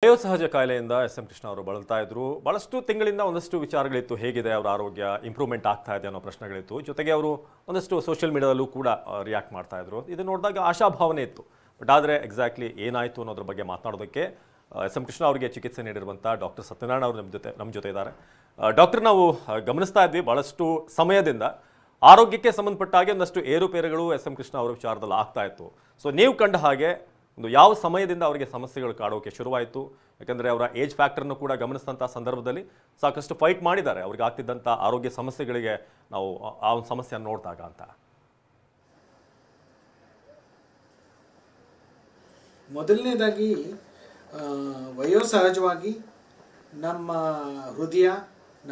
ವಯೋಸಹಜ ಕಾಯಿಲೆಯಿಂದ ಎಸ್.ಎಂ. ಕೃಷ್ಣ ಅವರು ಬಳಲ್ತಾ ಇದ್ರು. ಬಹಳಷ್ಟು ತಿಂಗಳಿಂದ ಒಂದಷ್ಟು ವಿಚಾರಗಳಿತ್ತು, ಹೇಗಿದೆ ಅವರ ಆರೋಗ್ಯ, ಇಂಪ್ರೂವ್ಮೆಂಟ್ ಆಗ್ತಾ ಇದೆ ಅನ್ನೋ ಪ್ರಶ್ನೆಗಳಿತ್ತು. ಜೊತೆಗೆ ಅವರು ಒಂದಷ್ಟು ಸೋಷಿಯಲ್ ಮೀಡಿಯಾದಲ್ಲೂ ಕೂಡ ರಿಯಾಕ್ಟ್ ಮಾಡ್ತಾ ಇದ್ರು. ಇದು ನೋಡಿದಾಗ ಆಶಾಭಾವನೆ ಇತ್ತು. ಬಟ್ ಆದರೆ ಎಕ್ಸಾಕ್ಟ್ಲಿ ಏನಾಯಿತು ಅನ್ನೋದ್ರ ಬಗ್ಗೆ ಮಾತನಾಡೋದಕ್ಕೆ ಎಸ್.ಎಂ. ಕೃಷ್ಣ ಅವರಿಗೆ ಚಿಕಿತ್ಸೆ ನೀಡಿರುವಂಥ ಡಾಕ್ಟರ್ ಸತ್ಯನಾರಾಯಣ ಅವರು ನಮ್ಮ ಜೊತೆ ಇದ್ದಾರೆ. ಡಾಕ್ಟರ್, ನಾವು ಗಮನಿಸ್ತಾ ಇದ್ವಿ ಬಹಳಷ್ಟು ಸಮಯದಿಂದ ಆರೋಗ್ಯಕ್ಕೆ ಸಂಬಂಧಪಟ್ಟ ಹಾಗೆ ಒಂದಷ್ಟು ಏರುಪೇರುಗಳು ಎಸ್.ಎಂ. ಕೃಷ್ಣ ಅವರ ವಿಚಾರದಲ್ಲಿ ಆಗ್ತಾ ಇತ್ತು. ಸೊ ನೀವು ಕಂಡ ಹಾಗೆ ಒಂದು ಯಾವ ಸಮಯದಿಂದ ಅವರಿಗೆ ಸಮಸ್ಯೆಗಳು ಕಾಡೋಕೆ ಶುರುವಾಯಿತು? ಯಾಕಂದರೆ ಅವರ ಏಜ್ ಫ್ಯಾಕ್ಟರ್ನು ಕೂಡ ಗಮನಿಸಿದಂಥ ಸಂದರ್ಭದಲ್ಲಿ ಸಾಕಷ್ಟು ಫೈಟ್ ಮಾಡಿದ್ದಾರೆ ಅವ್ರಿಗೆ ಆಗ್ತಿದ್ದಂಥ ಆರೋಗ್ಯ ಸಮಸ್ಯೆಗಳಿಗೆ ನಾವು ಆ ಒಂದು ಸಮಸ್ಯೆಯನ್ನು ನೋಡಿದಾಗ ಅಂತ. ಮೊದಲನೇದಾಗಿ ವಯೋಸಹಜವಾಗಿ ನಮ್ಮ ಹೃದಯ,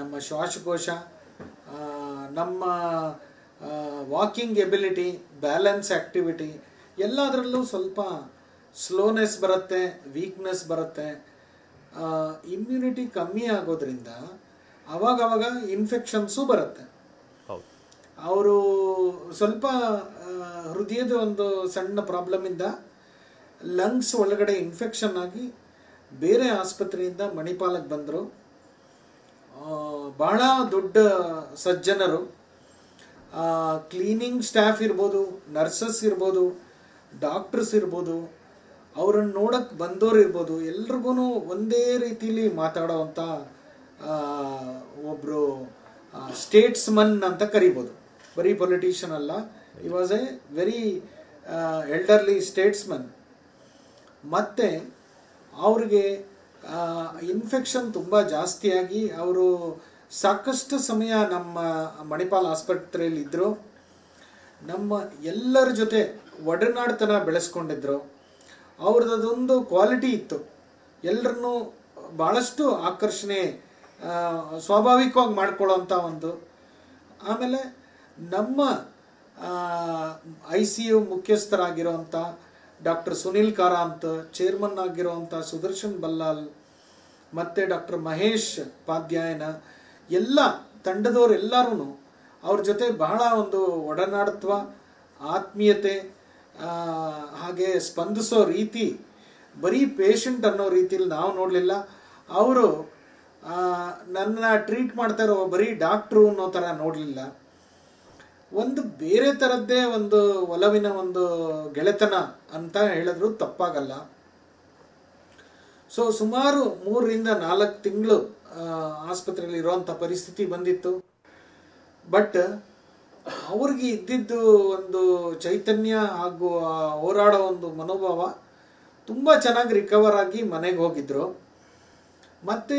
ನಮ್ಮ ಶ್ವಾಸಕೋಶ, ನಮ್ಮ ವಾಕಿಂಗ್ ಎಬಿಲಿಟಿ, ಬ್ಯಾಲೆನ್ಸ್ ಆ್ಯಕ್ಟಿವಿಟಿ ಎಲ್ಲದರಲ್ಲೂ ಸ್ವಲ್ಪ ಸ್ಲೋನೆಸ್ ಬರುತ್ತೆ, ವೀಕ್ನೆಸ್ ಬರುತ್ತೆ. ಇಮ್ಯುನಿಟಿ ಕಮ್ಮಿ ಆಗೋದ್ರಿಂದ ಅವಾಗವಾಗ ಇನ್ಫೆಕ್ಷನ್ಸು ಬರುತ್ತೆ. ಅವರು ಸ್ವಲ್ಪ ಹೃದಯದ ಒಂದು ಸಣ್ಣ ಪ್ರಾಬ್ಲಮಿಂದ ಲಂಗ್ಸ್ ಒಳಗಡೆ ಇನ್ಫೆಕ್ಷನ್ ಆಗಿ ಬೇರೆ ಆಸ್ಪತ್ರೆಯಿಂದ ಮಣಿಪಾಲಕ್ಕೆ ಬಂದರು. ಬಹಳ ದೊಡ್ಡ ಸಜ್ಜನರು, ಕ್ಲೀನಿಂಗ್ ಸ್ಟಾಫ್ ಇರ್ಬೋದು, ನರ್ಸಸ್ ಇರ್ಬೋದು, ಡಾಕ್ಟರ್ಸ್ ಇರ್ಬೋದು, ಅವರನ್ನು ನೋಡಕ್ಕೆ ಬಂದವರು ಇರ್ಬೋದು, ಎಲ್ರಿಗೂ ಒಂದೇ ರೀತಿಲಿ ಮಾತಾಡೋವಂಥ ಒಬ್ಬರು ಸ್ಟೇಟ್ಸ್ಮನ್ ಅಂತ ಕರಿಬೋದು. ಬರೀ ಪೊಲಿಟಿಷಿಯನ್ ಅಲ್ಲ, ಈ was A very elderly statesman. ಮತ್ತು ಅವ್ರಿಗೆ ಇನ್ಫೆಕ್ಷನ್ ತುಂಬ ಜಾಸ್ತಿಯಾಗಿ ಅವರು ಸಾಕಷ್ಟು ಸಮಯ ನಮ್ಮ ಮಣಿಪಾಲ್ ಆಸ್ಪತ್ರೆಯಲ್ಲಿ ಇದ್ದರು. ನಮ್ಮ ಎಲ್ಲರ ಜೊತೆ ಒಡನಾಡ್ತನ ಬೆಳೆಸ್ಕೊಂಡಿದ್ರು. ಅವ್ರದ್ದೊಂದು ಕ್ವಾಲಿಟಿ ಇತ್ತು, ಎಲ್ಲರನ್ನೂ ಭಾಳಷ್ಟು ಆಕರ್ಷಣೆ ಸ್ವಾಭಾವಿಕವಾಗಿ ಮಾಡ್ಕೊಳ್ಳೋಂಥ ಒಂದು. ಆಮೇಲೆ ನಮ್ಮ ICU ಮುಖ್ಯಸ್ಥರಾಗಿರೋಂಥ ಡಾಕ್ಟರ್ ಸುನಿಲ್ ಕಾರಾಂತ್, ಚೇರ್ಮನ್ ಆಗಿರೋವಂಥ ಸುದರ್ಶನ್ ಬಲ್ಲಾಲ್, ಮತ್ತು ಡಾಕ್ಟರ್ ಮಹೇಶ್ ಪಾಧ್ಯಾಯನ, ಎಲ್ಲ ತಂಡದವರೆಲ್ಲರೂ ಅವ್ರ ಜೊತೆ ಬಹಳ ಒಂದು ಒಡನಾಡತ್ವ, ಆತ್ಮೀಯತೆ, ಹಾಗೆ ಸ್ಪಂದಿಸೋ ರೀತಿ ಬರೀ ಪೇಷಂಟ್ ಅನ್ನೋ ರೀತಿಯಲ್ಲಿ ನಾವು ನೋಡಲಿಲ್ಲ. ಅವರು ನನ್ನ ಟ್ರೀಟ್ ಮಾಡ್ತಾ ಇರೋ ಬರೀ ಡಾಕ್ಟ್ರು ಅನ್ನೋ ಥರ ನೋಡಲಿಲ್ಲ. ಒಂದು ಬೇರೆ ಥರದ್ದೇ ಒಂದು ಒಲವಿನ ಒಂದು ಗೆಳೆತನ ಅಂತ ಹೇಳಿದ್ರು ತಪ್ಪಾಗಲ್ಲ. ಸೊ ಸುಮಾರು 3 ರಿಂದ 4 ತಿಂಗಳು ಆಸ್ಪತ್ರೆಯಲ್ಲಿ ಇರೋವಂಥ ಪರಿಸ್ಥಿತಿ ಬಂದಿತ್ತು. ಬಟ್ ಅವ್ರಿಗೆ ಇದ್ದಿದ್ದು ಒಂದು ಚೈತನ್ಯ ಹಾಗೂ ಹೋರಾಡೋ ಒಂದು ಮನೋಭಾವ, ತುಂಬ ಚೆನ್ನಾಗಿ ರಿಕವರ್ ಆಗಿ ಮನೆಗೆ ಹೋಗಿದ್ರು. ಮತ್ತು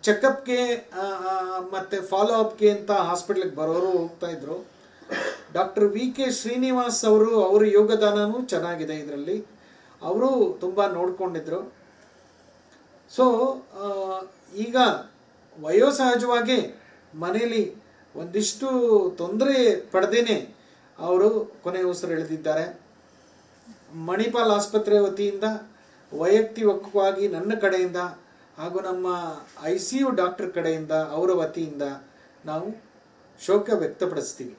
ಚೆಕಪ್ಗೆ ಮತ್ತು ಫಾಲೋ ಅಪ್ಗೆ ಅಂತ ಹಾಸ್ಪಿಟ್ಲಿಗೆ ಬರೋರು ಹೋಗ್ತಾಯಿದ್ರು. ಡಾಕ್ಟರ್ VK ಶ್ರೀನಿವಾಸ್ ಅವರ ಯೋಗದಾನವೂ ಚೆನ್ನಾಗಿದೆ ಇದರಲ್ಲಿ, ಅವರು ತುಂಬ ನೋಡ್ಕೊಂಡಿದ್ರು. ಸೊ ಈಗ ವಯೋಸಹಜವಾಗಿ ಮನೇಲಿ ಒಂದಿಷ್ಟು ತೊಂದರೆ ಪಡೆದೇನೆ ಅವರು ಕೊನೆ ಉಸಿರು ಎಳೆದಿದ್ದಾರೆ. ಮಣಿಪಾಲ್ ಆಸ್ಪತ್ರೆ ವತಿಯಿಂದ, ವೈಯಕ್ತಿಕವಾಗಿ ನನ್ನ ಕಡೆಯಿಂದ ಹಾಗೂ ನಮ್ಮ ICU ಡಾಕ್ಟರ್ ಕಡೆಯಿಂದ, ಅವರ ವತಿಯಿಂದ ನಾವು ಶೋಕ ವ್ಯಕ್ತಪಡಿಸ್ತೀವಿ.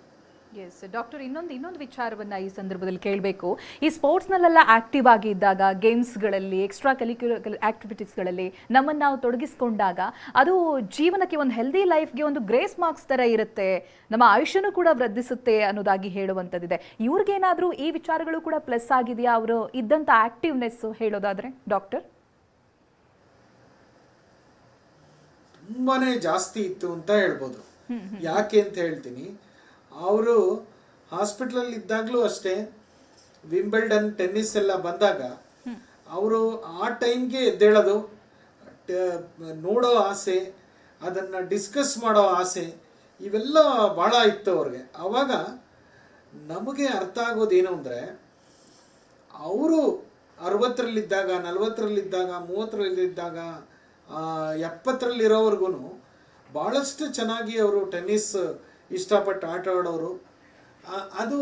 ಎಸ್ ಡಾಕ್ಟರ್, ಇನ್ನೊಂದು ವಿಚಾರವನ್ನ ಈ ಸಂದರ್ಭದಲ್ಲಿ ಕೇಳಬೇಕು. ಈ ಸ್ಪೋರ್ಟ್ಸ್ನಲ್ಲೆಲ್ಲ ಆಕ್ಟಿವ್ ಆಗಿ ಇದ್ದಾಗ, ಗೇಮ್ಸ್ಗಳಲ್ಲಿ, ಎಕ್ಸ್ಟ್ರಾ ಕರಿಕ್ಯುಲರ್ ಆಕ್ಟಿವಿಟೀಸ್ಗಳಲ್ಲಿ ನಮ್ಮನ್ನು ನಾವು ತೊಡಗಿಸ್ಕೊಂಡಾಗ ಅದು ಜೀವನಕ್ಕೆ, ಒಂದು ಹೆಲ್ದಿ ಲೈಫ್ಗೆ ಒಂದು ಗ್ರೇಸ್ ಮಾರ್ಕ್ಸ್ ಥರ ಇರುತ್ತೆ, ನಮ್ಮ ಆಯುಷ್ಯನೂ ಕೂಡ ವೃದ್ಧಿಸುತ್ತೆ ಅನ್ನೋದಾಗಿ ಹೇಳುವಂಥದ್ದಿದೆ. ಇವ್ರಿಗೇನಾದರೂ ಈ ವಿಚಾರಗಳು ಕೂಡ ಪ್ಲಸ್ ಆಗಿದೆಯಾ, ಅವರು ಇದ್ದಂಥ ಆಕ್ಟಿವ್ನೆಸ್ ಹೇಳೋದಾದ್ರೆ ಡಾಕ್ಟರ್? ತುಂಬಾನೇ ಜಾಸ್ತಿ ಇತ್ತು ಅಂತ ಹೇಳ್ಬೋದು. ಯಾಕೆ ಅಂತ ಹೇಳ್ತೀನಿ. ಅವರು ಹಾಸ್ಪಿಟ್ಲಲ್ಲಿ ಇದ್ದಾಗಲೂ ಅಷ್ಟೇ, ವಿಂಬಲ್ಡನ್ ಟೆನ್ನಿಸ್ ಎಲ್ಲ ಬಂದಾಗ ಅವರು ಆ ಟೈಮ್ಗೆ ಎದ್ದೇಳೋದು, ನೋಡೋ ಆಸೆ, ಅದನ್ನು ಡಿಸ್ಕಸ್ ಮಾಡೋ ಆಸೆ, ಇವೆಲ್ಲ ಭಾಳ ಇತ್ತು ಅವ್ರಿಗೆ. ಆವಾಗ ನಮಗೆ ಅರ್ಥ ಆಗೋದೇನು ಅಂದರೆ, ಅವರು 60ರಲ್ಲಿದ್ದಾಗ, 40ರಲ್ಲಿದ್ದಾಗ, 30ರಲ್ಲಿದ್ದಾಗ, 70ರಲ್ಲಿರೋವರೆಗೂ ಭಾಳಷ್ಟು ಚೆನ್ನಾಗಿ ಅವರು ಟೆನ್ನಿಸ್ ಇಷ್ಟಪಟ್ಟು ಆಟ ಆಡೋರು. ಅದು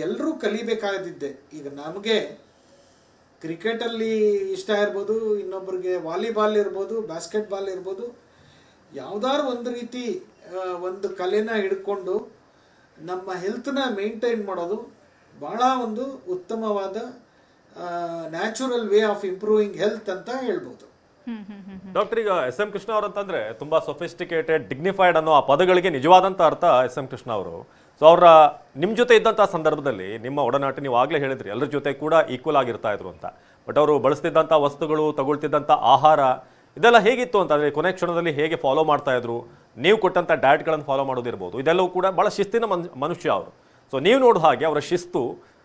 ಎಲ್ಲರೂ ಕಲಿಬೇಕಾದಿದ್ದೆ. ಈಗ ನಮಗೆ ಕ್ರಿಕೆಟಲ್ಲಿ ಇಷ್ಟ ಇರ್ಬೋದು, ಇನ್ನೊಬ್ಬರಿಗೆ ವಾಲಿಬಾಲ್ ಇರ್ಬೋದು, ಬಾಸ್ಕೆಟ್ಬಾಲ್ ಇರ್ಬೋದು, ಯಾವುದಾದ್ರು ಒಂದು ರೀತಿ ಒಂದು ಕಲೆನ ಹಿಡ್ಕೊಂಡು ನಮ್ಮ ಹೆಲ್ತನ್ನ ಮೇಂಟೈನ್ ಮಾಡೋದು ಭಾಳ ಒಂದು ಉತ್ತಮವಾದ natural way of improving health ಅಂತ ಹೇಳ್ಬೋದು. ಡಾಕ್ಟರ್, ಈಗ ಎಸ್ ಎಂ ಕೃಷ್ಣ ಅವರಂತಂದ್ರೆ ತುಂಬಾ ಸೊಫಿಸ್ಟಿಕೇಟೆಡ್, ಡಿಗ್ನಿಫೈಡ್ ಅನ್ನೋ ಆ ಪದಗಳಿಗೆ ನಿಜವಾದಂತ ಅರ್ಥ ಎಸ್ ಎಂ ಕೃಷ್ಣ ಅವರು. ಸೊ ಅವರ ನಿಮ್ಮ ಜೊತೆ ಇದ್ದಂಥ ಸಂದರ್ಭದಲ್ಲಿ ನಿಮ್ಮ ಒಡನಾಟ, ನೀವು ಆಗಲೇ ಹೇಳಿದ್ರಿ ಎಲ್ಲರ ಜೊತೆ ಕೂಡ ಈಕ್ವಲ್ ಆಗಿರ್ತಾ ಇದ್ರು ಅಂತ. ಬಟ್ ಅವರು ಬಳಸ್ತಿದ್ದಂಥ ವಸ್ತುಗಳು, ತಗೊಳ್ತಿದ್ದಂಥ ಆಹಾರ ಇದೆಲ್ಲ ಹೇಗಿತ್ತು ಅಂತಂದರೆ ಕೊನೆ ಕ್ಷಣದಲ್ಲಿ ಹೇಗೆ ಫಾಲೋ ಮಾಡ್ತಾ ಇದ್ರು, ನೀವು ಕೊಟ್ಟಂಥ ಡಯಟ್ಗಳನ್ನು ಫಾಲೋ ಮಾಡೋದಿರ್ಬೋದು, ಇದೆಲ್ಲವೂ ಕೂಡ ಭಾಳ ಶಿಸ್ತಿನ ಮನುಷ್ಯ ಅವರು. ಸೊ ನೀವು ನೋಡೋ ಹಾಗೆ ಅವರ ಶಿಸ್ತು,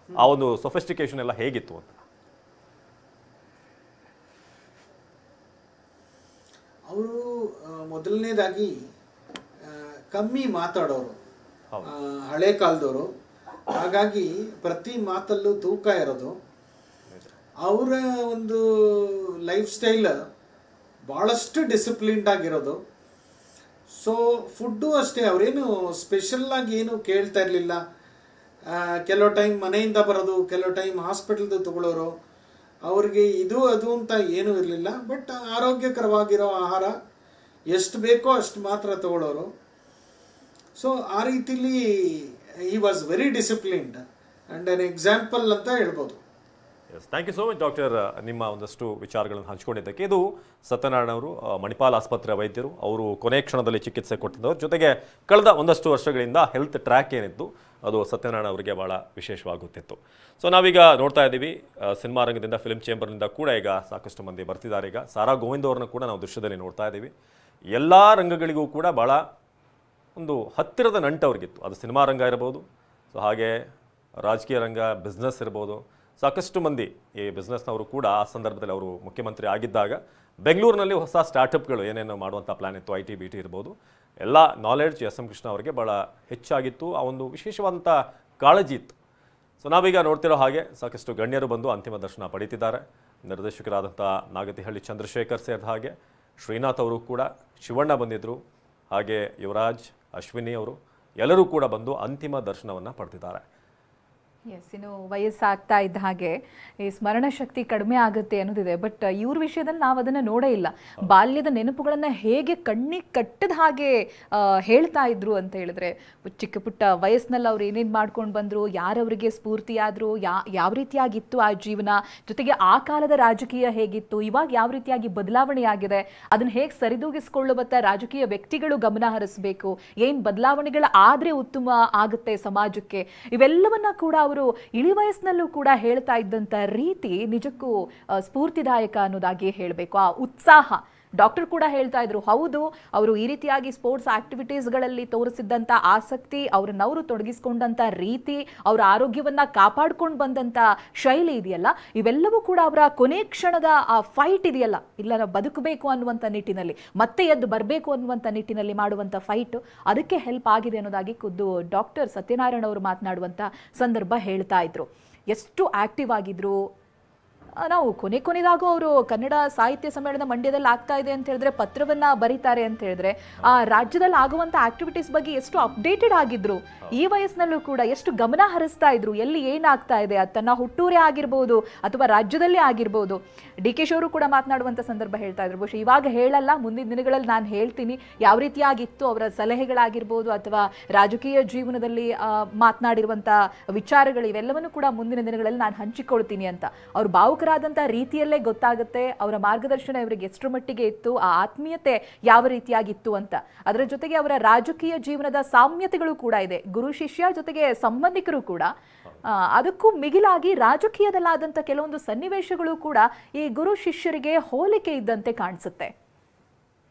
ಆ ಒಂದು ಸೊಫಿಸ್ಟಿಕೇಶನ್ ಎಲ್ಲ ಹೇಗಿತ್ತು ಅಂತ? ಅವರು ಮೊದಲನೇದಾಗಿ ಕಮ್ಮಿ ಮಾತಾಡೋರು, ಹಳೆ ಕಾಲದವರು. ಹಾಗಾಗಿ ಪ್ರತಿ ಮಾತಲ್ಲೂ ತೂಕ ಇರೋದು. ಅವರ ಒಂದು ಲೈಫ್ ಸ್ಟೈಲ್ ಭಾಳಷ್ಟು ಡಿಸಿಪ್ಲಿನ್ಡ್ ಆಗಿರೋದು. ಸೊ ಫುಡ್ಡು ಅಷ್ಟೇ, ಅವರೇನು ಸ್ಪೆಷಲ್ಲಾಗಿ ಏನು ಕೇಳ್ತಾ ಇರಲಿಲ್ಲ. ಕೆಲವು ಟೈಮ್ ಮನೆಯಿಂದ ಬರೋದು, ಕೆಲವು ಟೈಮ್ ಹಾಸ್ಪಿಟಲ್ದು ತಗೊಳ್ಳೋರು. ಅವ್ರಿಗೆ ಇದು ಅದು ಅಂತ ಏನೂ ಇರಲಿಲ್ಲ. ಬಟ್ ಆರೋಗ್ಯಕರವಾಗಿರೋ ಆಹಾರ ಎಷ್ಟು ಬೇಕೋ ಅಷ್ಟು ಮಾತ್ರ ತಗೊಳ್ಳೋರು. ಸೊ ಆ ರೀತಿಲಿ ಈ was very disciplined and an example ಅಂತ ಹೇಳ್ಬೋದು. Yes, thank you so much doctor, ನಿಮ್ಮ ಒಂದಷ್ಟು ವಿಚಾರಗಳನ್ನು ಹಂಚ್ಕೊಂಡಿದ್ದಕ್ಕೆ. ಇದು ಸತ್ಯನಾರಾಯಣ ಅವರು, ಮಣಿಪಾಲ್ ಆಸ್ಪತ್ರೆ ವೈದ್ಯರು. ಅವರು ಕೊನೆ ಕ್ಷಣದಲ್ಲಿ ಚಿಕಿತ್ಸೆ ಕೊಟ್ಟಿದ್ದವ್ರ ಜೊತೆಗೆ ಕಳೆದ ಒಂದಷ್ಟು ವರ್ಷಗಳಿಂದ ಹೆಲ್ತ್ ಟ್ರ್ಯಾಕ್ ಏನಿತ್ತು ಅದು ಸತ್ಯನಾರಾಯಣ ಅವರಿಗೆ ಭಾಳ ವಿಶೇಷವಾಗುತ್ತಿತ್ತು. ಸೊ ನಾವೀಗ ನೋಡ್ತಾ ಇದ್ದೀವಿ ಸಿನಿಮಾ ರಂಗದಿಂದ, ಫಿಲ್ಮ್ ಚೇಂಬರ್ನಿಂದ ಕೂಡ ಈಗ ಸಾಕಷ್ಟು ಮಂದಿ ಬರ್ತಿದ್ದಾರೆ. ಈಗ ಸಾರಾ ಗೋವಿಂದ್ ಅವ್ರನ್ನ ಕೂಡ ನಾವು ದೃಶ್ಯದಲ್ಲಿ ನೋಡ್ತಾ ಇದ್ದೀವಿ. ಎಲ್ಲ ರಂಗಗಳಿಗೂ ಕೂಡ ಭಾಳ ಒಂದು ಹತ್ತಿರದ ನಂಟು ಅವ್ರಿಗಿತ್ತು. ಅದು ಸಿನಿಮಾ ರಂಗ ಇರ್ಬೋದು, ಸೊ ಹಾಗೆ ರಾಜಕೀಯ ರಂಗ, ಬಿಸ್ನೆಸ್ ಇರ್ಬೋದು. ಸಾಕಷ್ಟು ಮಂದಿ ಈ ಬಿಸ್ನೆಸ್ನವರು ಕೂಡ ಆ ಸಂದರ್ಭದಲ್ಲಿ ಅವರು ಮುಖ್ಯಮಂತ್ರಿ ಆಗಿದ್ದಾಗ ಬೆಂಗಳೂರಿನಲ್ಲಿ ಹೊಸ ಸ್ಟಾರ್ಟಪ್ಗಳು ಏನೇನೋ ಮಾಡುವಂಥ ಪ್ಲ್ಯಾನ್ ಇತ್ತು, IT BT ಇರ್ಬೋದು. ಎಲ್ಲ ನಾಲೆಡ್ಜ್ ಎಸ್ ಎಂ ಕೃಷ್ಣ ಅವರಿಗೆ ಭಾಳ ಹೆಚ್ಚಾಗಿತ್ತು. ಆ ಒಂದು ವಿಶೇಷವಾದಂಥ ಕಾಳಜಿ ಇತ್ತು. ಸೊ ನಾವೀಗ ನೋಡ್ತಿರೋ ಹಾಗೆ ಸಾಕಷ್ಟು ಗಣ್ಯರು ಬಂದು ಅಂತಿಮ ದರ್ಶನ ಪಡೀತಿದ್ದಾರೆ. ನಿರ್ದೇಶಕರಾದಂಥ ನಾಗತಿಹಳ್ಳಿ ಚಂದ್ರಶೇಖರ್ ಸೇರಿದ ಹಾಗೆ ಶ್ರೀನಾಥ್ ಅವರು ಕೂಡ, ಶಿವಣ್ಣ ಬಂದಿದ್ದರು, ಹಾಗೆ ಯುವರಾಜ್, ಅಶ್ವಿನಿ ಅವರು ಎಲ್ಲರೂ ಕೂಡ ಬಂದು ಅಂತಿಮ ದರ್ಶನವನ್ನು ಪಡೆದಿದ್ದಾರೆ. ಎಸ್, ಇನ್ನು ವಯಸ್ಸಾಗ್ತಾ ಇದ್ದ ಹಾಗೆ ಈ ಸ್ಮರಣ ಶಕ್ತಿ ಕಡಿಮೆ ಆಗುತ್ತೆ ಅನ್ನೋದಿದೆ. ಬಟ್ ಇವ್ರ ವಿಷಯದಲ್ಲಿ ನಾವು ಅದನ್ನು ನೋಡೇ ಇಲ್ಲ. ಬಾಲ್ಯದ ನೆನಪುಗಳನ್ನು ಹೇಗೆ ಕಣ್ಣಿಗೆ ಕಟ್ಟದ ಹಾಗೆ ಹೇಳ್ತಾ ಇದ್ರು ಅಂತ ಹೇಳಿದ್ರೆ, ಚಿಕ್ಕ ಪುಟ್ಟ ವಯಸ್ಸಿನಲ್ಲಿ ಅವ್ರು ಏನೇನು ಮಾಡ್ಕೊಂಡು ಬಂದರು, ಯಾರವರಿಗೆ ಸ್ಫೂರ್ತಿಯಾದರು, ಯಾವ ರೀತಿಯಾಗಿತ್ತು ಆ ಜೀವನ, ಜೊತೆಗೆ ಆ ಕಾಲದ ರಾಜಕೀಯ ಹೇಗಿತ್ತು, ಇವಾಗ ಯಾವ ರೀತಿಯಾಗಿ ಬದಲಾವಣೆ ಆಗಿದೆ, ಅದನ್ನು ಹೇಗೆ ಸರಿದೂಗಿಸ್ಕೊಳ್ಳುವಂಥ ರಾಜಕೀಯ ವ್ಯಕ್ತಿಗಳು ಗಮನ ಹರಿಸಬೇಕು, ಏನು ಬದಲಾವಣೆಗಳು ಆದರೆ ಉತ್ತಮ ಆಗುತ್ತೆ ಸಮಾಜಕ್ಕೆ, ಇವೆಲ್ಲವನ್ನ ಕೂಡ ಅವರು ಇಳಿ ವಯಸ್ಸಿನಲ್ಲೂ ಕೂಡ ಹೇಳ್ತಾ ಇದ್ದಂಥ ರೀತಿ ನಿಜಕ್ಕೂ ಸ್ಫೂರ್ತಿದಾಯಕ ಅನ್ನೋದಾಗಿ ಹೇಳಬೇಕು. ಆ ಉತ್ಸಾಹ ಡಾಕ್ಟರ್ ಕೂಡ ಹೇಳ್ತಾ ಇದ್ರು. ಹೌದು, ಅವರು ಈ ರೀತಿಯಾಗಿ ಸ್ಪೋರ್ಟ್ಸ್ ಆಕ್ಟಿವಿಟೀಸ್ಗಳಲ್ಲಿ ತೋರಿಸಿದ್ದಂಥ ಆಸಕ್ತಿ, ಅವ್ರನ್ನವರು ತೊಡಗಿಸ್ಕೊಂಡಂಥ ರೀತಿ, ಅವರ ಆರೋಗ್ಯವನ್ನ ಕಾಪಾಡ್ಕೊಂಡು ಬಂದಂಥ ಶೈಲಿ ಇದೆಯಲ್ಲ, ಇವೆಲ್ಲವೂ ಕೂಡ ಅವರ ಕೊನೆ ಕ್ಷಣದ ಆ ಫೈಟ್ ಇದೆಯಲ್ಲ, ಇಲ್ಲ ನಾವು ಬದುಕಬೇಕು ಅನ್ನುವಂಥ ನಿಟ್ಟಿನಲ್ಲಿ, ಮತ್ತೆ ಎದ್ದು ಬರಬೇಕು ಅನ್ನುವಂಥ ನಿಟ್ಟಿನಲ್ಲಿ ಮಾಡುವಂಥ ಫೈಟ್, ಅದಕ್ಕೆ ಹೆಲ್ಪ್ ಆಗಿದೆ ಅನ್ನೋದಾಗಿ ಖುದ್ದು ಡಾಕ್ಟರ್ ಸತ್ಯನಾರಾಯಣ ಅವರು ಮಾತನಾಡುವಂಥ ಸಂದರ್ಭ ಹೇಳ್ತಾ ಇದ್ರು. ಎಷ್ಟು ಆಕ್ಟಿವ್ ಆಗಿದ್ರು. ನಾವು ಕೊನೆದಾಗೂ ಅವರು ಕನ್ನಡ ಸಾಹಿತ್ಯ ಸಮ್ಮೇಳನ ಮಂಡ್ಯದಲ್ಲಿ ಆಗ್ತಾ ಇದೆ ಅಂತ ಹೇಳಿದ್ರೆ ಪತ್ರವನ್ನ ಬರೀತಾರೆ ಅಂತ ಹೇಳಿದ್ರೆ, ಆ ರಾಜ್ಯದಲ್ಲಿ ಆಗುವಂಥ ಆಕ್ಟಿವಿಟೀಸ್ ಬಗ್ಗೆ ಎಷ್ಟು ಅಪ್ಡೇಟೆಡ್ ಆಗಿದ್ರು. ಈ ವಯಸ್ಸಿನಲ್ಲೂ ಕೂಡ ಎಷ್ಟು ಗಮನ ಹರಿಸ್ತಾ ಇದ್ರು, ಎಲ್ಲಿ ಏನಾಗ್ತಾ ಇದೆ, ತನ್ನ ಹುಟ್ಟೂರೇ ಆಗಿರ್ಬೋದು ಅಥವಾ ರಾಜ್ಯದಲ್ಲೇ ಆಗಿರ್ಬೋದು. DK ಅವರು ಕೂಡ ಮಾತನಾಡುವಂಥ ಸಂದರ್ಭ ಹೇಳ್ತಾ ಇದ್ರು. ಬಹುಶಃ ಇವಾಗ ಹೇಳಲ್ಲ, ಮುಂದಿನ ದಿನಗಳಲ್ಲಿ ನಾನು ಹೇಳ್ತೀನಿ ಯಾವ ರೀತಿಯಾಗಿತ್ತು ಅವರ ಸಲಹೆಗಳಾಗಿರ್ಬೋದು ಅಥವಾ ರಾಜಕೀಯ ಜೀವನದಲ್ಲಿ ಮಾತನಾಡಿರುವಂಥ ವಿಚಾರಗಳು, ಇವೆಲ್ಲವನ್ನು ಕೂಡ ಮುಂದಿನ ದಿನಗಳಲ್ಲಿ ನಾನು ಹಂಚಿಕೊಳ್ತೀನಿ ಅಂತ. ಅವ್ರು ಭಾವುಕರಾದಂಥ ರೀತಿಯಲ್ಲೇ ಗೊತ್ತಾಗುತ್ತೆ ಅವರ ಮಾರ್ಗದರ್ಶನ ಇವರಿಗೆ ಎಷ್ಟರ ಮಟ್ಟಿಗೆ ಇತ್ತು, ಆ ಆತ್ಮೀಯತೆ ಯಾವ ರೀತಿಯಾಗಿತ್ತು ಅಂತ. ಅದರ ಜೊತೆಗೆ ಅವರ ರಾಜಕೀಯ ಜೀವನದ ಸಾಮ್ಯತೆಗಳು ಕೂಡ ಇದೆ. ಗುರು ಶಿಷ್ಯ ಜೊತೆಗೆ ಸಂಬಂಧಿಕರು ಕೂಡ, ಅದಕ್ಕೂ ಮಿಗಿಲಾಗಿ ರಾಜಕೀಯದಲ್ಲಾದಂಥ ಕೆಲವೊಂದು ಸನ್ನಿವೇಶಗಳು ಕೂಡ ಈ ಗುರು ಶಿಷ್ಯರಿಗೆ ಹೋಲಿಕೆ ಇದ್ದಂತೆ ಕಾಣಿಸುತ್ತೆ.